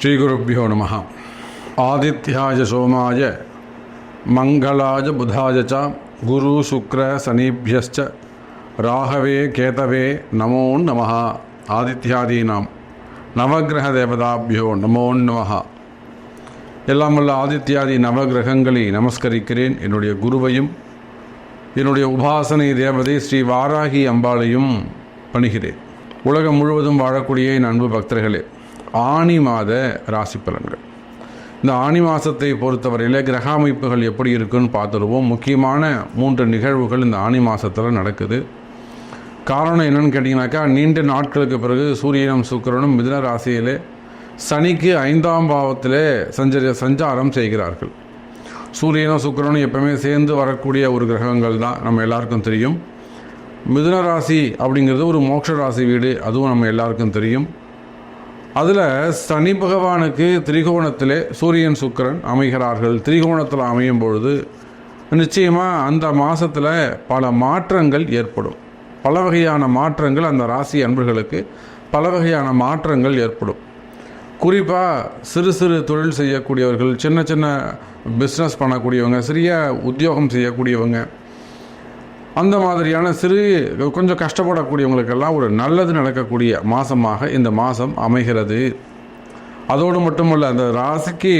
ஸ்ரீகுருப்பியோ நமஹ. ஆதித்யாய சோமாய மங்களாய புதாய ச குரு சுக்ர சனிபியஸ்ச ராகவே கேதவே நமோ நமஹ. ஆதித்யாதீனாம் நவகிரக தேவதாபியோ நமோ நமஹ. எல்லாம் வல்ல ஆதித்யாதி நவகிரகங்களை நமஸ்கரிக்கிறேன். என்னுடைய குருவையும் என்னுடைய உபாசனை தேவதை ஸ்ரீ வாராகி அம்பாளையும் பணிகிறேன். உலகம் முழுவதும் வாழக்கூடிய என் அன்பு பக்தர்களே, ஆனி மாத ராசி பலன்கள். இந்த ஆனி மாதத்தை பொறுத்தவரையில் கிரக அமைப்புகள் எப்படி இருக்குன்னு பார்த்துருவோம். முக்கியமான 3 நிகழ்வுகள் இந்த ஆனி மாதத்தில் நடக்குது. காரணம் என்னென்னு கேட்டிங்கனாக்கா, நீண்ட நாட்களுக்கு பிறகு சூரியனும் சுக்கிரனும் மிதுன ராசியிலே சனிக்கு 5ஆம் பாவத்திலே சஞ்சாரம் செய்கிறார்கள். சூரியனும் சுக்கிரனும் எப்பவுமே சேர்ந்து வரக்கூடிய ஒரு கிரகங்கள் தான், நம்ம எல்லாருக்கும் தெரியும். மிதுன ராசி அப்படிங்கிறது ஒரு மோட்ச ராசி வீடு, அதுவும் நம்ம எல்லாருக்கும் தெரியும். அதில் சனி பகவானுக்கு திரிகோணத்திலே சூரியன் சுக்கிரன் அமைகிறார்கள். திரிகோணத்தில் அமையும் பொழுது நிச்சயமாக அந்த மாதத்தில் பல மாற்றங்கள் ஏற்படும். பல வகையான மாற்றங்கள் அந்த ராசி அன்பர்களுக்கு பல வகையான மாற்றங்கள் ஏற்படும். குறிப்பாக சிறு சிறு தொழில் செய்யக்கூடியவர்கள், சின்ன சின்ன பிஸ்னஸ் பண்ணக்கூடியவங்க, சிறிய உத்தியோகம் செய்யக்கூடியவங்க, அந்த மாதிரியான கொஞ்சம் கஷ்டப்படக்கூடியவங்களுக்கெல்லாம் ஒரு நல்லது நடக்கக்கூடிய மாதமாக இந்த மாதம் அமைகிறது. அதோடு மட்டுமல்ல, அந்த ராசிக்கு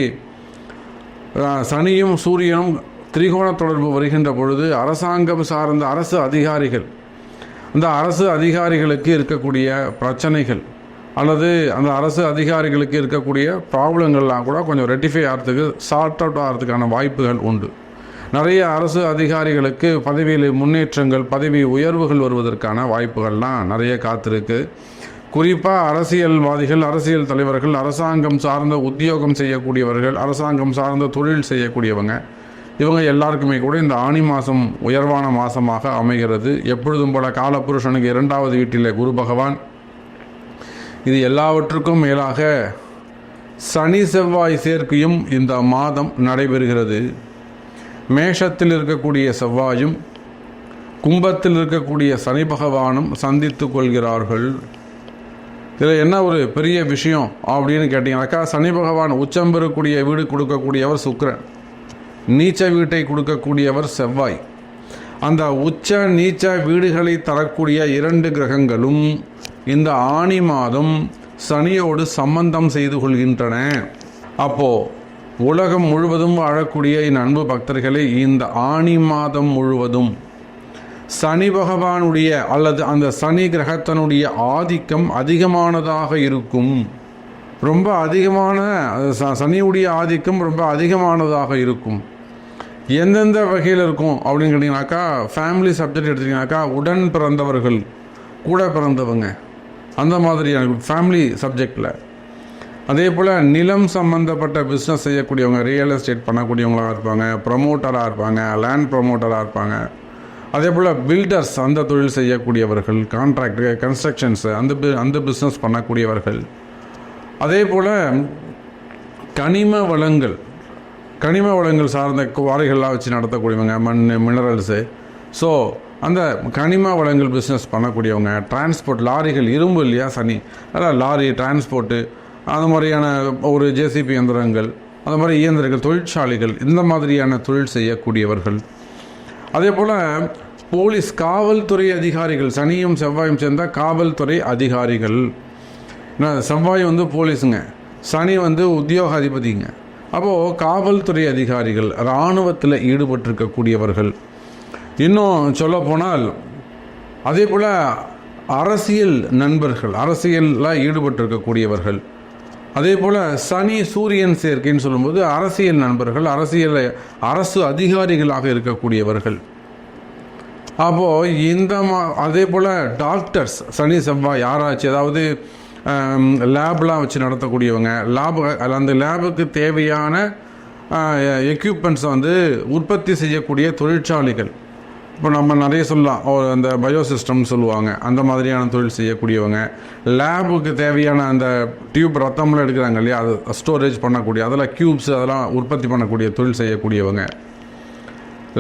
சனியும் சூரியனும் திரிகோண தொடர்பு வருகின்ற பொழுது அரசாங்கம் சார்ந்த அரசு அதிகாரிகள், அந்த அரசு அதிகாரிகளுக்கு இருக்கக்கூடிய பிரச்சனைகள் அல்லது அந்த அரசு அதிகாரிகளுக்கு இருக்கக்கூடிய ப்ராப்ளங்கள்லாம் கூட கொஞ்சம் ரெட்டிஃபை ஆகிறதுக்கு, சார்ட் அவுட் ஆகிறதுக்கான வாய்ப்புகள் உண்டு. நிறைய அரசு அதிகாரிகளுக்கு பதவியில் முன்னேற்றங்கள், பதவி உயர்வுகள் வருவதற்கான வாய்ப்புகள்லாம் நிறைய காத்திருக்கு. குறிப்பாக அரசியல்வாதிகள், அரசியல் தலைவர்கள், அரசாங்கம் சார்ந்த உத்தியோகம் செய்யக்கூடியவர்கள், அரசாங்கம் சார்ந்த தொழில் செய்யக்கூடியவங்க, இவங்க எல்லாருக்குமே கூட இந்த ஆனி மாதம் உயர்வான மாதமாக அமைகிறது. எப்பொழுதும் போல காலபுருஷனுக்கு 2வது வீட்டில் குரு பகவான். இது எல்லாவற்றுக்கும் மேலாக சனி செவ்வாய் சேர்க்கையும் இந்த மாதம் நடைபெறுகிறது. மேஷத்தில் இருக்கக்கூடிய செவ்வாயும் கும்பத்தில் இருக்கக்கூடிய சனி பகவானும் சந்தித்து கொள்கிறார்கள். இதில் என்ன ஒரு பெரிய விஷயம் அப்படின்னு கேட்டிங்கனாக்கா, சனி பகவான் உச்சம் பெறக்கூடிய வீடு கொடுக்கக்கூடியவர் சுக்கிரன், நீச்ச வீட்டை கொடுக்கக்கூடியவர் செவ்வாய். அந்த உச்ச நீச்ச வீடுகளை தரக்கூடிய 2 கிரகங்களும் இந்த ஆனி மாதம் சனியோடு சம்பந்தம் செய்து கொள்கின்றன. அப்போது உலகம் முழுவதும் வாழக்கூடிய என் அன்பு பக்தர்களை, இந்த ஆனி மாதம் முழுவதும் சனி பகவானுடைய அல்லது அந்த சனி கிரகத்தினுடைய ஆதிக்கம் அதிகமானதாக இருக்கும். ரொம்ப அதிகமான சனியுடைய ஆதிக்கம் ரொம்ப அதிகமானதாக இருக்கும். எந்தெந்த வகையில் இருக்கும் அப்படின்னு கேட்டிங்கனாக்கா, ஃபேமிலி சப்ஜெக்ட் எடுத்திங்கனாக்கா, உடன் பிறந்தவர்கள், கூட பிறந்தவங்க, அந்த மாதிரியான ஃபேமிலி சப்ஜெக்டில். அதே போல் நிலம் சம்மந்தப்பட்ட பிஸ்னஸ் செய்யக்கூடியவங்க, ரியல் எஸ்டேட் பண்ணக்கூடியவங்களாக இருப்பாங்க, ப்ரமோட்டராக இருப்பாங்க, லேண்ட் ப்ரமோட்டராக இருப்பாங்க. அதே போல் பில்டர்ஸ், அந்த தொழில் செய்யக்கூடியவர்கள், கான்ட்ராக்ட் கன்ஸ்ட்ரக்ஷன்ஸ், அந்த பிஸ்னஸ் பண்ணக்கூடியவர்கள். அதே போல் கனிம வளங்கள் சார்ந்த குவாரிகள்லாம் வச்சு நடத்தக்கூடியவங்க, மண், மினரல்ஸு. ஸோ அந்த கனிம வளங்கள் பிஸ்னஸ் பண்ணக்கூடியவங்க, டிரான்ஸ்போர்ட், லாரிகள், இரும்பு இல்லையா சனி, அதான் லாரி டிரான்ஸ்போர்ட்டு, அந்த மாதிரியான ஒரு ஜேசிபி இயந்திரங்கள், அந்த மாதிரி இயந்திரங்கள், தொழிற்சாலைகள், இந்த மாதிரியான தொழில் செய்யக்கூடியவர்கள். அதே போல் போலீஸ், காவல்துறை அதிகாரிகள், சனியும் செவ்வாயும் சேர்ந்த காவல்துறை அதிகாரிகள். செவ்வாய் போலீஸுங்க, சனி உத்தியோக அதிபதிங்க. அப்போது காவல்துறை அதிகாரிகள், இராணுவத்தில் ஈடுபட்டிருக்கக்கூடியவர்கள். இன்னும் சொல்லப்போனால் அதே போல் அரசியல் நண்பர்கள், அரசியலில் ஈடுபட்டிருக்கக்கூடியவர்கள். அதே போல் சனி சூரியன் சேர்க்கைன்னு சொல்லும்போது அரசியல் நண்பர்கள், அரசு அதிகாரிகளாக இருக்கக்கூடியவர்கள். அப்போது அதே போல் டாக்டர்ஸ், சனி செவ்வாய் ஆராய்ச்சி, அதாவது லேப்லாம் வச்சு நடத்தக்கூடியவங்க, அந்த லேபுக்கு தேவையான எக்யூப்மெண்ட்ஸை உற்பத்தி செய்யக்கூடிய தொழிற்சாலைகள். இப்போ நம்ம நிறைய சொல்லலாம், அந்த பயோசிஸ்டம் சொல்லுவாங்க, அந்த மாதிரியான தொழில் செய்யக்கூடியவங்க. லேபுக்கு தேவையான அந்த டியூப், ரத்தம்லாம் எடுக்கிறாங்க இல்லையா, அது ஸ்டோரேஜ் பண்ணக்கூடிய, அதெல்லாம் க்யூப்ஸ், அதெல்லாம் உற்பத்தி பண்ணக்கூடிய தொழில் செய்யக்கூடியவங்க.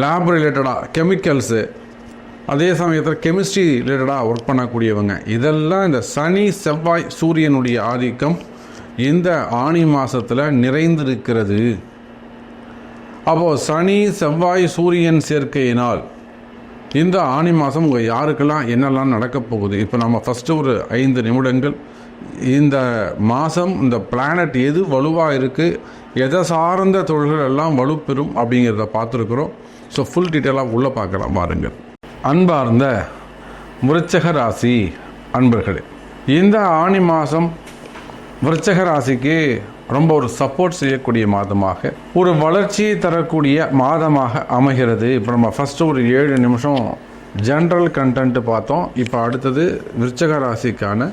லேப் ரிலேட்டடாக கெமிக்கல்ஸு, அதே சமயத்தில் கெமிஸ்ட்ரி ரிலேட்டடாக ஒர்க் பண்ணக்கூடியவங்க. இதெல்லாம் இந்த சனி செவ்வாய் சூரியனுடைய ஆதிக்கம் இந்த ஆனி மாதத்தில் நிறைந்திருக்கிறது. அப்போது சனி செவ்வாய் சூரியன் சேர்க்கையினால் இந்த ஆனி மாதம் உங்கள் யாருக்கெல்லாம் என்னெல்லாம் நடக்கப் போகுது. இப்போ நம்ம ஃபஸ்ட்டு ஒரு 5 நிமிடங்கள் இந்த மாதம் இந்த பிளானட் எது வலுவாக இருக்குது, எதை சார்ந்த தொழில்கள் எல்லாம் வலுப்பெறும் அப்படிங்கிறத பார்த்துருக்குறோம். ஸோ ஃபுல் டீட்டெயிலாக உள்ளே பார்க்கலாம் பாருங்கள். அன்பார்ந்த விருச்சிக ராசி அன்பர்களே, இந்த ஆனி மாதம் விருச்சிக ராசிக்கு ரொம்ப ஒரு சப்போர்ட் செய்யக்கூடிய மாதமாக, ஒரு வளர்ச்சியை தரக்கூடிய மாதமாக அமைகிறது. இப்போ நம்ம ஃபஸ்ட்டு ஒரு 7 நிமிஷம் ஜென்ரல் கண்டென்ட்டு பார்த்தோம். இப்போ அடுத்தது விருச்சிக ராசிக்கான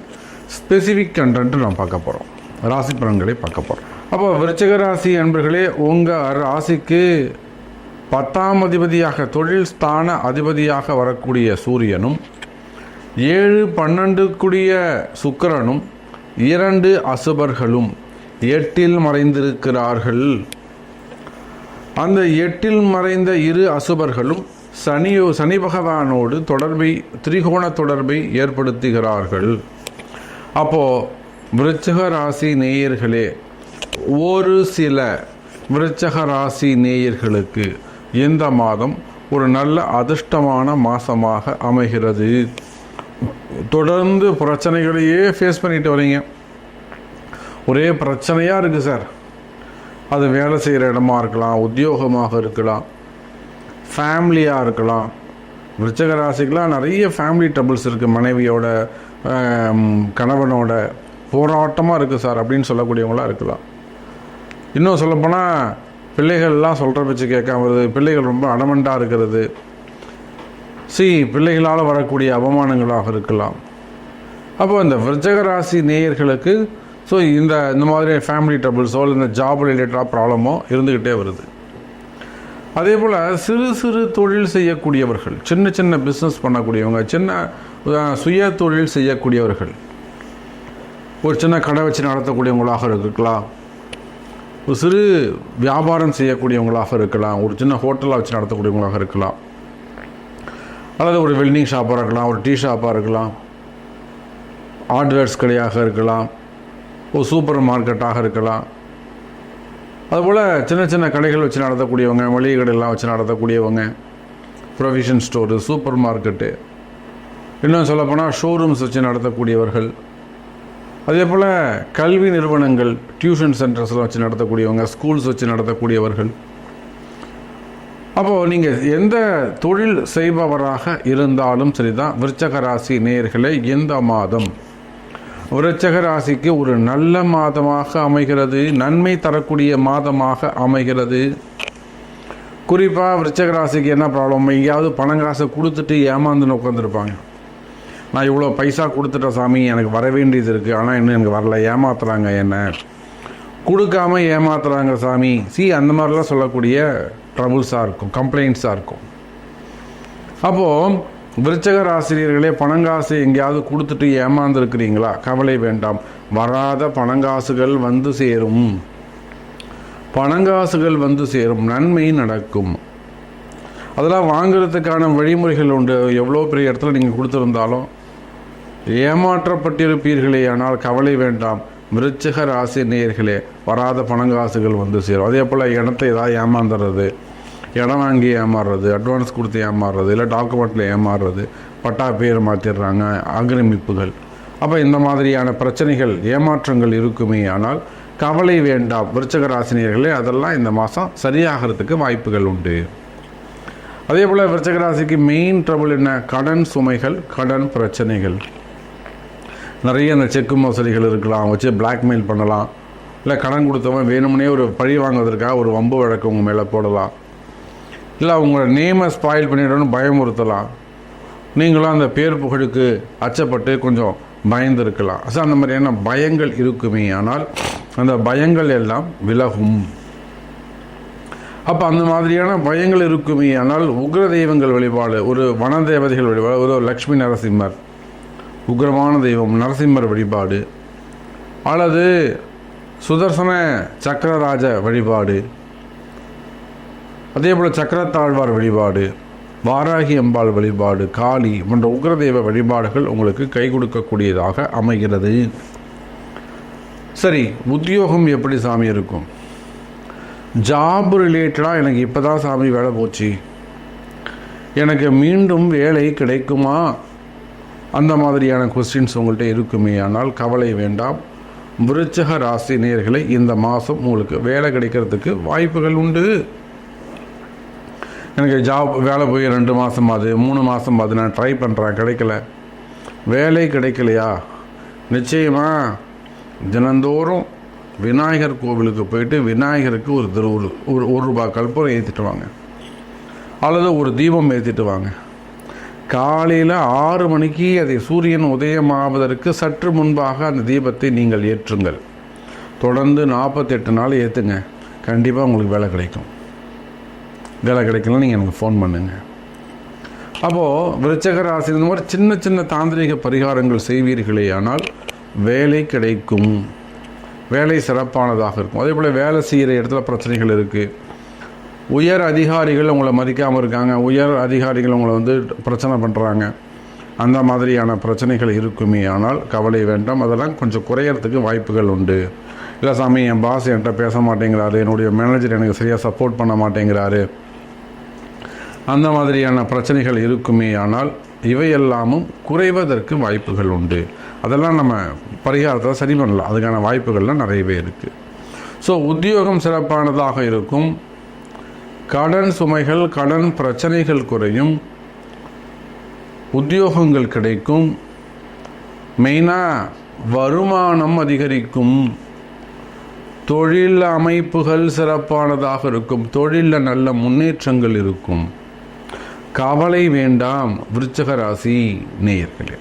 ஸ்பெசிஃபிக் கண்டென்ட்டு நம்ம பார்க்க போகிறோம், ராசி பலன்களை பார்க்க போகிறோம். அப்போ விருச்சிக ராசி அன்பர்களே, உங்கள் ராசிக்கு 10ஆம் அதிபதியாக தொழில் ஸ்தான அதிபதியாக வரக்கூடிய சூரியனும் 7, 12 கூடிய சுக்கிரனும் 2 அசுபர்களும் 8இல் மறைந்திருக்கிறார்கள். அந்த 8இல் மறைந்த 2 அசுபர்களும் சனி பகவானோடு திரிகோண தொடர்பை ஏற்படுத்துகிறார்கள். அப்போது விருச்சிக ராசி நேயர்களே, ஒரு சில விருச்சிக ராசி நேயர்களுக்கு இந்த மாதம் ஒரு நல்ல அதிர்ஷ்டமான மாதமாக அமைகிறது. தொடர்ந்து பிரச்சனைகளையே ஃபேஸ் பண்ணிட்டு வரீங்க, ஒரே பிரச்சனையாக இருக்குது சார். அது வேலை செய்கிற இடமா இருக்கலாம், உத்தியோகமாக இருக்கலாம், ஃபேமிலியாக இருக்கலாம். விருச்சிக ராசிக்கெலாம் நிறைய ஃபேமிலி ட்ரபிள்ஸ் இருக்குது. மனைவியோட கணவனோட போராட்டமாக இருக்குது சார் அப்படின்னு சொல்லக்கூடியவங்களாம் இருக்கலாம். இன்னும் சொல்லப்போனால் பிள்ளைகள்லாம் சொல்கிற பேச்சு கேட்காம வருது, பிள்ளைகள் ரொம்ப அடமண்டாக இருக்கிறது, பிள்ளைகளால் வரக்கூடிய அவமானங்களாக இருக்கலாம். அப்போ இந்த விருச்சிக ராசி நேயர்களுக்கு இந்த மாதிரி ஃபேமிலி ட்ரபிள்ஸோ இல்லை ஜாப் ரிலேட்டடாக ப்ராப்ளமோ இருந்துக்கிட்டே வருது. அதே போல் சிறு சிறு தொழில் செய்யக்கூடியவர்கள், சின்ன சின்ன பிஸ்னஸ் பண்ணக்கூடியவங்க, சின்ன சுய தொழில் செய்யக்கூடியவர்கள், ஒரு சின்ன கடை வச்சு நடத்தக்கூடியவங்களாக இருக்கலாம், ஒரு சிறு வியாபாரம் செய்யக்கூடியவங்களாக இருக்கலாம், ஒரு சின்ன ஹோட்டலாக வச்சு நடத்தக்கூடியவங்களாக இருக்கலாம், அல்லது ஒரு வெல்டிங் ஷாப்பாக இருக்கலாம், ஒரு டீ ஷாப்பாக இருக்கலாம், ஹார்ட்வேர்ஸ் கடையாக இருக்கலாம், ஒரு சூப்பர் மார்க்கெட்டாக இருக்கலாம். அதுபோல் சின்ன சின்ன கடைகள் வச்சு நடத்தக்கூடியவங்க, மளிகை கடையெல்லாம் வச்சு நடத்தக்கூடியவங்க, ப்ரொவிஷன் ஸ்டோரு, சூப்பர் மார்க்கெட்டு, இன்னும் சொல்லப்போனால் ஷோரூம்ஸ் வச்சு நடத்தக்கூடியவர்கள், அதே போல் கல்வி நிறுவனங்கள், டியூஷன் சென்டர்ஸ்லாம் வச்சு நடத்தக்கூடியவங்க, ஸ்கூல்ஸ் வச்சு நடத்தக்கூடியவர்கள். அப்போது நீங்கள் எந்த தொழில் செய்பவராக இருந்தாலும் சரிதான், விருச்சிக ராசி நேயர்களே, இந்த மாதம் விருச்சிக ராசிக்கு ஒரு நல்ல மாதமாக அமைகிறது, நன்மை தரக்கூடிய மாதமாக அமைகிறது. குறிப்பாக விருச்சிக ராசிக்கு என்ன ப்ராப்ளம், எங்கேயாவது பணங்காசை கொடுத்துட்டு ஏமாந்துன்னு உட்காந்துருப்பாங்க. நான் இவ்வளோ பைசா கொடுத்துட்டேன் சாமி, எனக்கு வர வேண்டியது இருக்குது, ஆனால் இன்னும் எனக்கு வரல, ஏமாத்துறாங்க, என்ன கொடுக்காம ஏமாத்துறாங்க சாமி, அந்த மாதிரிலாம் சொல்லக்கூடிய ட்ரபுள்ஸாக இருக்கும், கம்ப்ளைண்ட்ஸாக இருக்கும். அப்போது விருச்சிக ராசினியர்களே, பணங்காசு எங்கேயாவது கொடுத்துட்டு ஏமாந்துருக்கிறீங்களா? கவலை வேண்டாம், வராத பணங்காசுகள் வந்து சேரும், பணங்காசுகள் வந்து சேரும், நன்மை நடக்கும். அதெல்லாம் வாங்கிறதுக்கான வழிமுறைகள் உண்டு. எவ்வளோ பெரிய இடத்துல நீங்கள் கொடுத்துருந்தாலும் ஏமாற்றப்பட்டிருப்பீர்களே, ஆனால் கவலை வேண்டாம், விருச்சிக ராசி நேயர்களே, வராத பணங்காசுகள் வந்து சேரும். அதே போல் இடத்தை ஏதாவது ஏமாந்துடுறது, இடம் வாங்கி ஏமாறுறது, அட்வான்ஸ் கொடுத்து ஏமாறுறது, இல்லை டாக்குமெண்ட்டில் ஏமாறுறது, பட்டா பேர் மாற்றிடுறாங்க, ஆக்கிரமிப்புகள். அப்போ இந்த மாதிரியான பிரச்சனைகள், ஏமாற்றங்கள் இருக்குமே, ஆனால் கவலை வேண்டாம் விருச்சிக ராசினியர்களே, அதெல்லாம் இந்த மாதம் சரியாகிறதுக்கு வாய்ப்புகள் உண்டு. அதே போல் விருச்சிக ராசிக்கு மெயின் ட்ரபிள் என்ன? கடன் சுமைகள், கடன் பிரச்சனைகள். நிறைய இந்த செக்கு மோசடிகள் இருக்கலாம், வச்சு பிளாக்மெயில் பண்ணலாம், இல்லை கடன் கொடுத்தவன் வேணும்னே ஒரு பழி வாங்குவதற்காக ஒரு வம்பு வழக்கு உங்கள் மேலே போடலாம், இல்லை உங்களோட நேமை ஸ்பாயில் பண்ணிடணும்னு பயமுறுத்தலாம். நீங்களும் அந்த பேர் புகழுக்கு அச்சப்பட்டு கொஞ்சம் பயந்து இருக்கலாம். அந்த மாதிரியான பயங்கள் இருக்குமே, ஆனால் அந்த பயங்கள் எல்லாம் விலகும். அப்போ அந்த மாதிரியான பயங்கள் இருக்குமே, ஆனால் உக்ர தெய்வங்கள் வழிபாடு, ஒரு வன தேவதைகள் வழிபாடு, ஒரு லக்ஷ்மி நரசிம்மர் உக்ரமான தெய்வம் நரசிம்மர் வழிபாடு, அல்லது சுதர்சன சக்கரராஜ வழிபாடு, அதே போல் சக்கரத்தாழ்வார் வழிபாடு, வாராகி அம்பாள் வழிபாடு, காளி போன்ற உக்ரதெய்வ வழிபாடுகள் உங்களுக்கு கை கொடுக்கக்கூடியதாக அமைகிறது. சரி, உத்தியோகம் எப்படி சாமி இருக்கும்? ஜாப் ரிலேட்டடாக எனக்கு இப்போ தான் சாமி வேலை போச்சு, எனக்கு மீண்டும் வேலை கிடைக்குமா, அந்த மாதிரியான கொஸ்டின்ஸ் உங்கள்கிட்ட இருக்குமே. ஆனால் கவலை வேண்டாம். விருச்சிக ராசி நேயர்களே, இந்த மாதம் உங்களுக்கு வேலை கிடைக்கிறதுக்கு வாய்ப்புகள் உண்டு. எனக்கு வேலை போய் 2 மாதம் ஆகுது, 3 மாதம் ஆகுது, நான் ட்ரை பண்ணுறேன், கிடைக்கல, வேலை கிடைக்கலையா, நிச்சயமாக தினந்தோறும் விநாயகர் கோவிலுக்கு போயிட்டு விநாயகருக்கு ஒரு ரூபாய் கற்பூரம் ஏற்றிட்டு வாங்க, அல்லது ஒரு தீபம் ஏற்றிட்டு வாங்க. காலையில் 6 மணிக்கு அதை சூரியன் உதயமாவதற்கு சற்று முன்பாக அந்த தீபத்தை நீங்கள் ஏற்றுங்கள். தொடர்ந்து 48 நாள் ஏற்றுங்க, கண்டிப்பாக உங்களுக்கு வேலை கிடைக்கும். வேலை கிடைக்கலன்னு நீங்கள் எனக்கு ஃபோன் பண்ணுங்கள். அப்போது விருச்சிக ராசி இந்த மாதிரி சின்ன சின்ன தாந்திரிக பரிகாரங்கள் செய்வீர்களே ஆனால் வேலை கிடைக்கும், வேலை சிறப்பானதாக இருக்கும். அதே போல் வேலை செய்கிற இடத்துல பிரச்சனைகள் இருக்குது. உயர் அதிகாரிகள் உங்களை மதிக்காமல் இருக்காங்க, உயர் அதிகாரிகள் உங்களை பிரச்சனை பண்ணுறாங்க, அந்த மாதிரியான பிரச்சனைகள் இருக்குமே. ஆனால் கவலை வேண்டாம், அதெல்லாம் கொஞ்சம் குறையறதுக்கு வாய்ப்புகள் உண்டு. இல்லை சாமி, என் பாஸ் என்கிட்ட பேச மாட்டேங்கிறாரு, என்னுடைய மேனேஜர் எனக்கு சரியாக சப்போர்ட் பண்ண மாட்டேங்கிறாரு, அந்த மாதிரியான பிரச்சனைகள் இருக்குமே. ஆனால் இவையெல்லாமும் குறைவதற்கு வாய்ப்புகள் உண்டு. அதெல்லாம் நம்ம பரிகாரத்தை சரி பண்ணலாம், அதுக்கான வாய்ப்புகள்லாம் நிறையவே இருக்குது. ஸோ உத்தியோகம் சிறப்பானதாக இருக்கும். கடன் சுமைகள், கடன் பிரச்சனைகள் குறையும், உத்தியோகங்கள் கிடைக்கும், மெயினாக வருமானம் அதிகரிக்கும், தொழில் அமைப்புகள் சிறப்பானதாக இருக்கும், தொழிலில் நல்ல முன்னேற்றங்கள் இருக்கும். கவலை வேண்டாம் விருச்சிக ராசி நேயர்களே.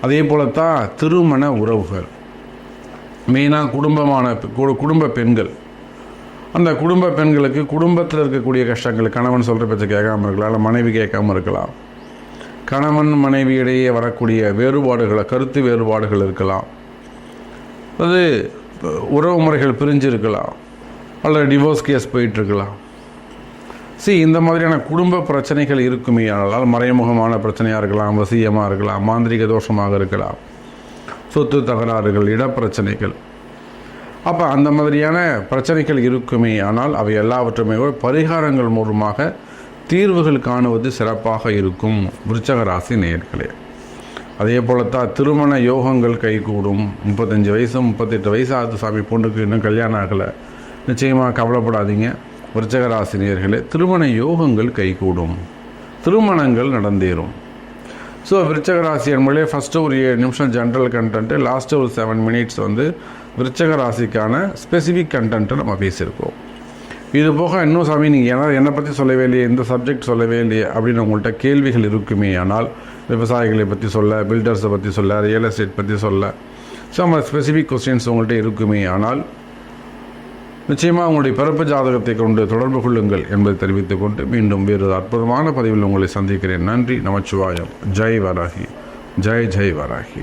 அதே போலத்தான் திருமண உறவுகள், மெயினாக குடும்ப பெண்கள், அந்த குடும்ப பெண்களுக்கு குடும்பத்தில் இருக்கக்கூடிய கஷ்டங்கள், கணவன் சொல்கிற பேச்சை கேட்காமல் இருக்கலாம், இல்லை மனைவி கேட்காமல் இருக்கலாம், கணவன் மனைவி இடையே வரக்கூடிய வேறுபாடுகளை, கருத்து வேறுபாடுகள் இருக்கலாம், அது உறவு முறைகள் பிரிஞ்சு இருக்கலாம், அல்லது டிவோர்ஸ் கேஸ் போயிட்டுருக்கலாம். இந்த மாதிரியான குடும்ப பிரச்சனைகள் இருக்குமே. ஆனால் மறைமுகமான பிரச்சனையாக இருக்கலாம், வசியமாக இருக்கலாம், மாந்திரிக தோஷமாக இருக்கலாம், சொத்து தகராறுகள், இடப்பிரச்சனைகள். அப்போ அந்த மாதிரியான பிரச்சனைகள் இருக்குமே. ஆனால் அவை எல்லாவற்றுமே பரிகாரங்கள் மூலமாக தீர்வுகள் காணுவது சிறப்பாக இருக்கும் விருச்சிக ராசி நேயர்களே. அதே போலத்தான் திருமண யோகங்கள் கைகூடும். 35 வயசு 38 வயசு ஆகுது சாமி, பொண்ணுக்கு இன்னும் கல்யாணம் ஆகலை, நிச்சயமாக கவலைப்படாதீங்க விருச்சிக ராசி நேயர்களே. திருமண யோகங்கள் கைகூடும், திருமணங்கள் நடந்தேறும். ஸோ விருச்சிக ராசி என்பதே ஃபஸ்ட்டு ஒரு 7 நிமிஷம் ஜென்ரல் கண்டென்ட்டு, லாஸ்ட்டு ஒரு 7 மினிட்ஸ் விருச்சிக ராசிக்கான ஸ்பெசிஃபிக் கண்டென்ட்டை நம்ம பேசியிருக்கோம். இது போக இன்னும் சாமி நீங்கள் என்னை பற்றி சொல்லவே இல்லையே, இந்த சப்ஜெக்ட் சொல்லவே இல்லையே அப்படின்னு உங்கள்கிட்ட கேள்விகள் இருக்குமே. ஆனால் விவசாயிகளை பற்றி சொல்ல, பில்டர்ஸை பற்றி சொல்ல, ரியல் எஸ்டேட் பற்றி சொல்ல, ஸோ நம்ம ஸ்பெசிஃபிக் கொஸ்டின்ஸ் உங்கள்கிட்ட இருக்குமே. ஆனால் நிச்சயமாக உங்களுடைய பிறப்பு ஜாதகத்தை கொண்டு தொடர்பு கொள்ளுங்கள் என்பதை தெரிவித்துக் கொண்டு மீண்டும் வேறு அற்புதமான பதிவில் உங்களை சந்திக்கிறேன். நன்றி, நமச்சிவாயம். ஜெய் வராகி, ஜெய் ஜெய் வராகி.